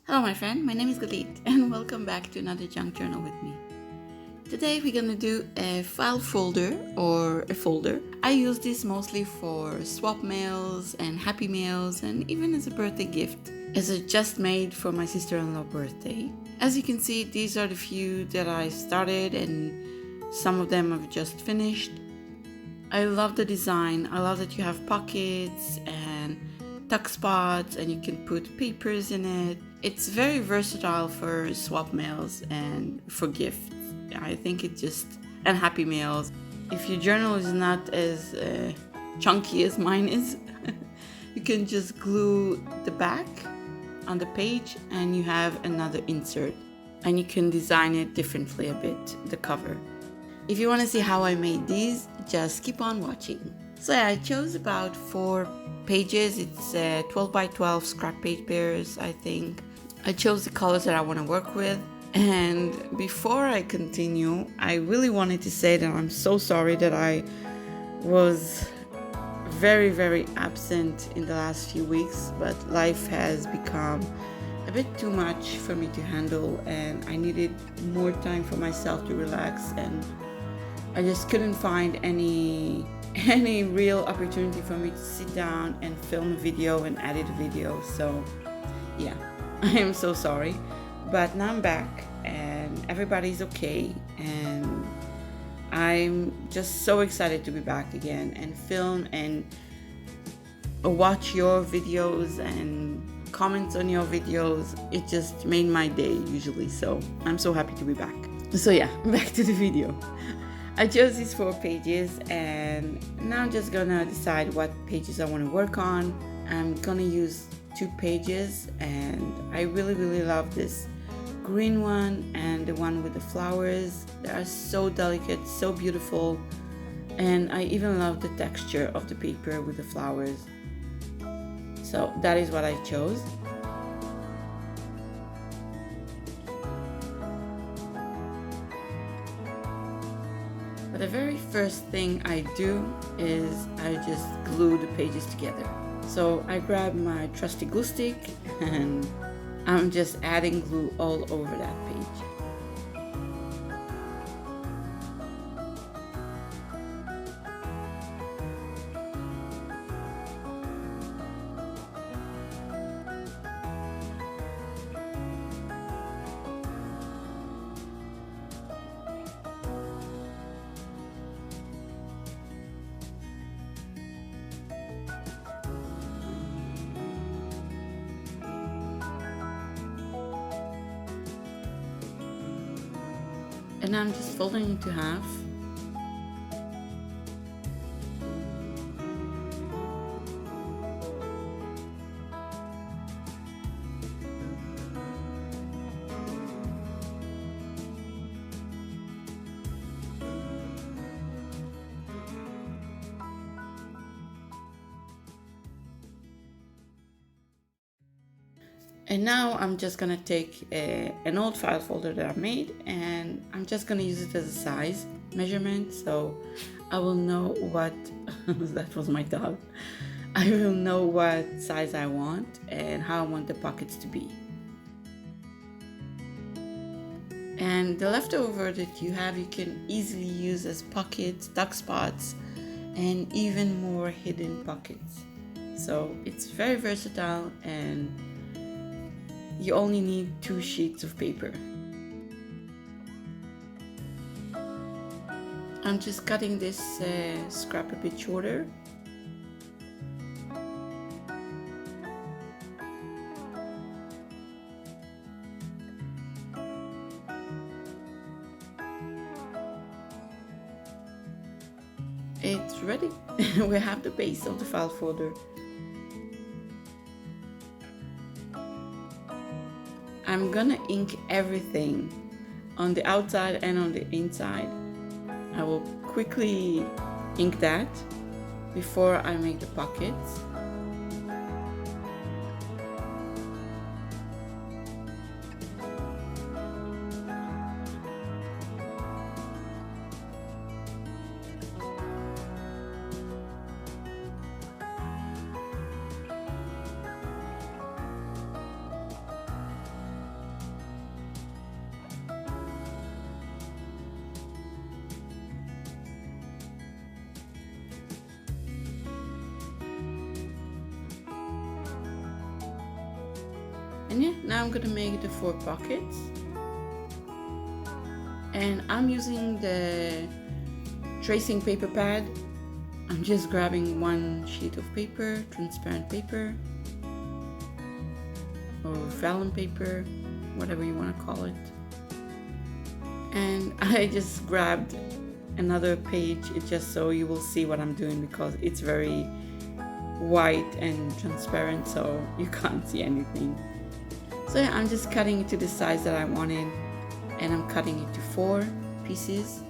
Hello my friend, my name is Galit and welcome back to another junk journal with me. Today we're gonna do a file folder or a folder. I use this mostly for swap mails and happy mails and even as a birthday gift, as I just made for my sister-in-law birthday. As you can see, these are the few that I started and some of them I've just finished. I love the design. I love that you have pockets and tuck spots and you can put papers in it. It's very versatile for swap mails and for gifts. I think it just, and happy mails. If your journal is not as chunky as mine is, you can just glue the back on the page and you have another insert. And you can design it differently a bit, the cover. If you want to see how I made these, just keep on watching. So yeah, I chose about 4 pages. It's 12 by 12 scrap papers, I think. I chose the colors that I want to work with. And before I continue, I really wanted to say that I'm so sorry that I was very absent in the last few weeks, but life has become a bit too much for me to handle and I needed more time for myself to relax, and I just couldn't find any real opportunity for me to sit down and film a video and edit a video. So yeah, I am so sorry, but now I'm back and everybody's okay, and I'm just so excited to be back again and film and watch your videos and comments on your videos. It just made my day usually, so I'm so happy to be back. So yeah, back to the video. I chose these 4 pages and now I'm just gonna decide what pages I want to work on. I'm gonna use 2 pages and I really love this green one and the one with the flowers. They are so delicate, so beautiful, and I even love the texture of the paper with the flowers. So that is what I chose. But the very first thing I do is I just glue the pages together. So I grab my trusty glue stick and I'm just adding glue all over that page. And I'm just folding it into half. And now I'm just gonna take an old file folder that I made and I'm just gonna use it as a size measurement, so I will know what that was my dog. I will know what size I want and how I want the pockets to be. And the leftover that you have, you can easily use as pockets, tuck spots, and even more hidden pockets. So it's very versatile and you only need 2 sheets of paper. I'm just cutting this scrap a bit shorter. It's ready. We have the base of the file folder. I'm gonna ink everything on the outside and on the inside. I will quickly ink that before I make the pockets. And yeah, now I'm gonna make the 4 pockets. And I'm using the tracing paper pad. I'm just grabbing 1 sheet of paper, transparent paper, or vellum paper, whatever you want to call it. And I just grabbed another page just so you will see what I'm doing, because it's very white and transparent, so you can't see anything. So yeah, I'm just cutting it to the size that I wanted, and I'm cutting it to 4 pieces.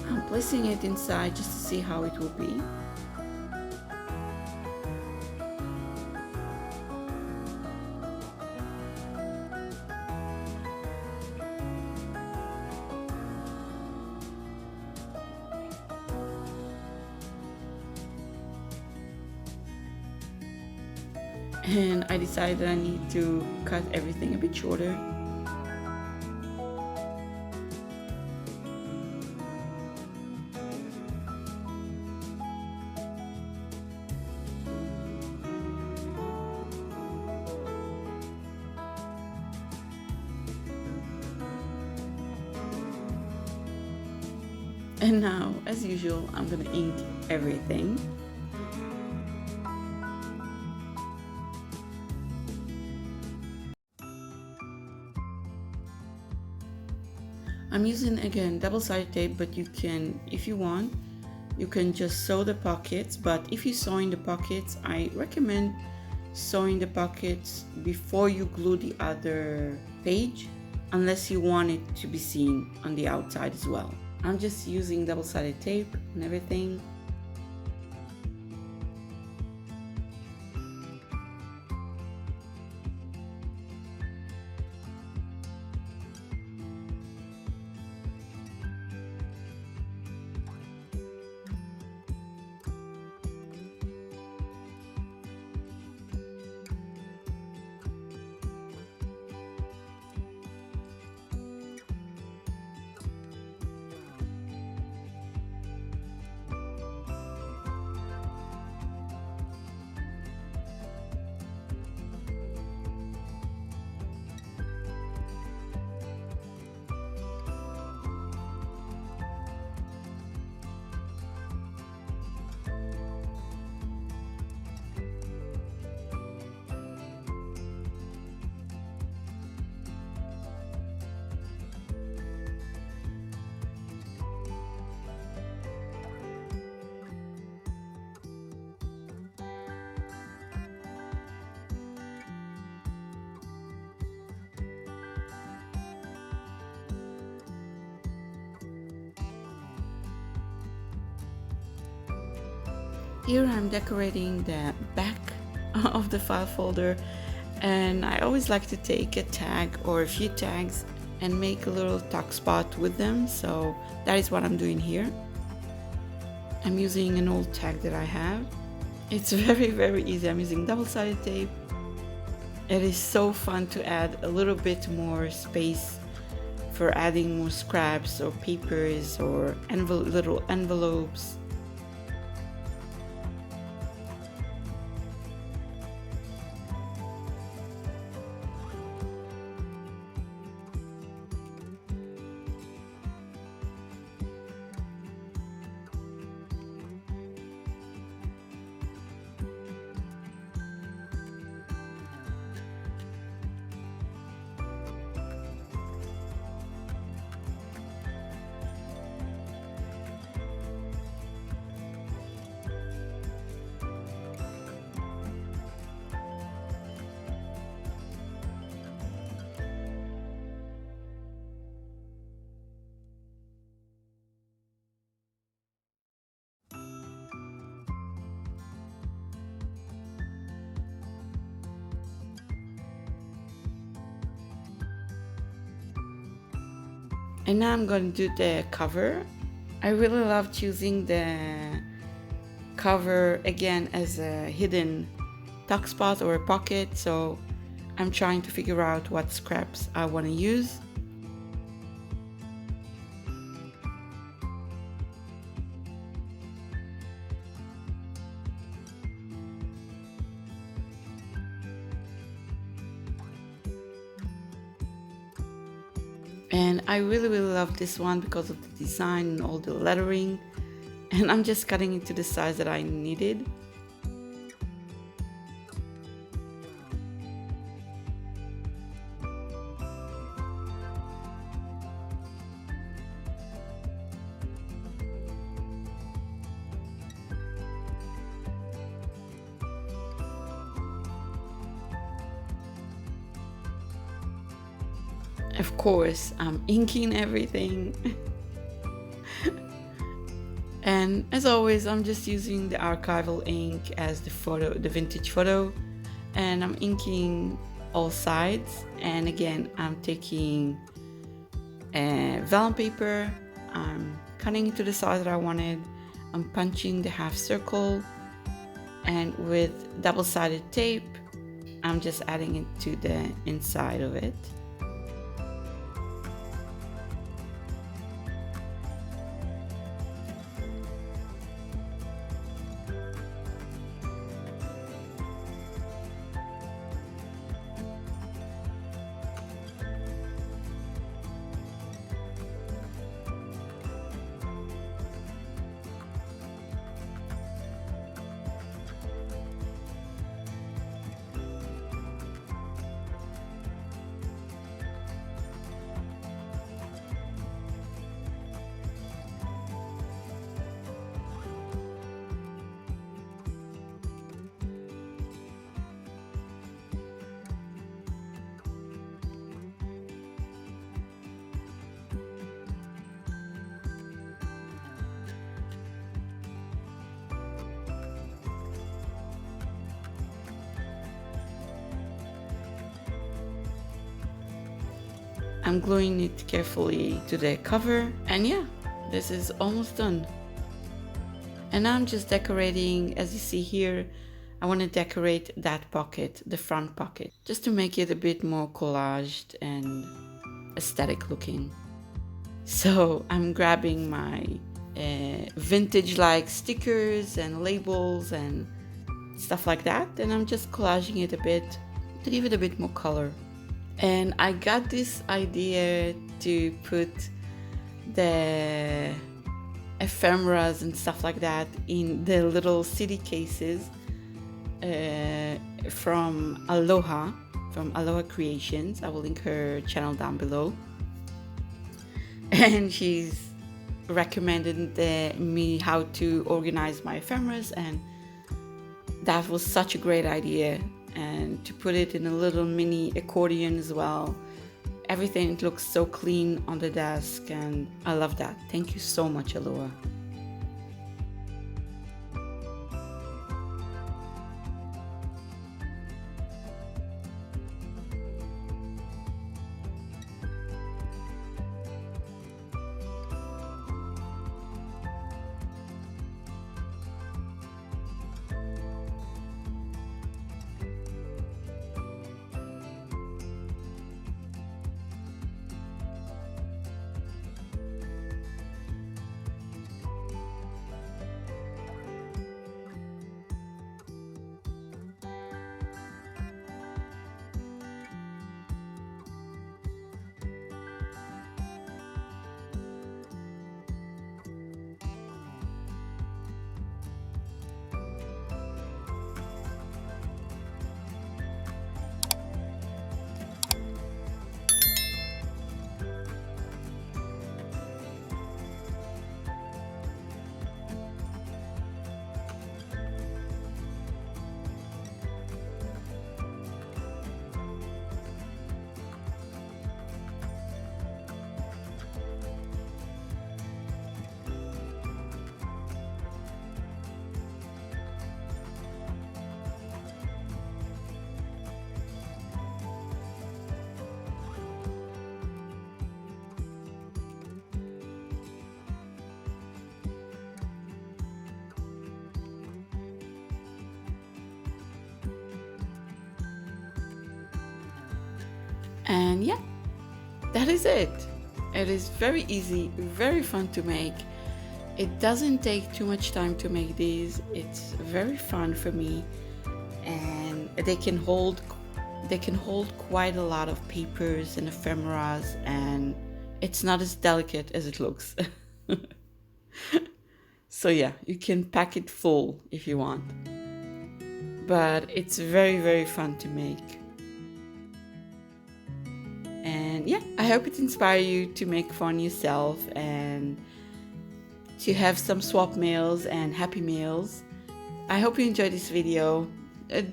I'm placing it inside just to see how it will be. And I decided I need to cut everything a bit shorter. And now, as usual, I'm gonna ink everything. I'm using again double-sided tape, but you can, if you want, you can just sew the pockets. But if you sew in the pockets, I recommend sewing the pockets before you glue the other page, unless you want it to be seen on the outside as well. I'm just using double-sided tape and everything. Here I'm decorating the back of the file folder, and I always like to take a tag or a few tags and make a little tuck spot with them, so that is what I'm doing here. I'm using an old tag that I have. It's very easy. I'm using double-sided tape. It is so fun to add a little bit more space for adding more scraps or papers or little envelopes. And now I'm going to do the cover. I really love choosing the cover again as a hidden tuck spot or a pocket, so I'm trying to figure out what scraps I want to use. And I really love this one because of the design and all the lettering. And I'm just cutting it to the size that I needed. Of course, I'm inking everything. And as always, I'm just using the archival ink as the vintage photo, and I'm inking all sides. And again, I'm taking vellum paper, I'm cutting it to the size that I wanted, I'm punching the half circle, and with double-sided tape, I'm just adding it to the inside of it. I'm gluing it carefully to the cover, and yeah, this is almost done. And I'm just decorating, as you see here, I want to decorate that pocket, the front pocket, just to make it a bit more collaged and aesthetic looking. So I'm grabbing my vintage like stickers and labels and stuff like that, and I'm just collaging it a bit to give it a bit more color. And I got this idea to put the ephemeras and stuff like that in the little CD cases from Aloha Creations. I will link her channel down below. And she's recommended me how to organize my ephemeras, and that was such a great idea. And to put it in a little mini accordion as well. Everything looks so clean on the desk, and I love that. Thank you so much, Aloha. And yeah, that is it. It is very easy, very fun to make. It doesn't take too much time to make these. It's very fun for me, and they can hold quite a lot of papers and ephemeras, and it's not as delicate as it looks. So yeah, you can pack it full if you want. But it's very, very fun to make. And yeah, I hope it inspires you to make fun yourself and to have some swap mails and happy mails. I hope you enjoyed this video.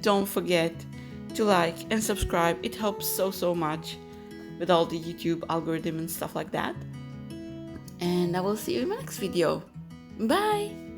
Don't forget to like and subscribe. It helps so much with all the YouTube algorithm and stuff like that. And I will see you in my next video. Bye!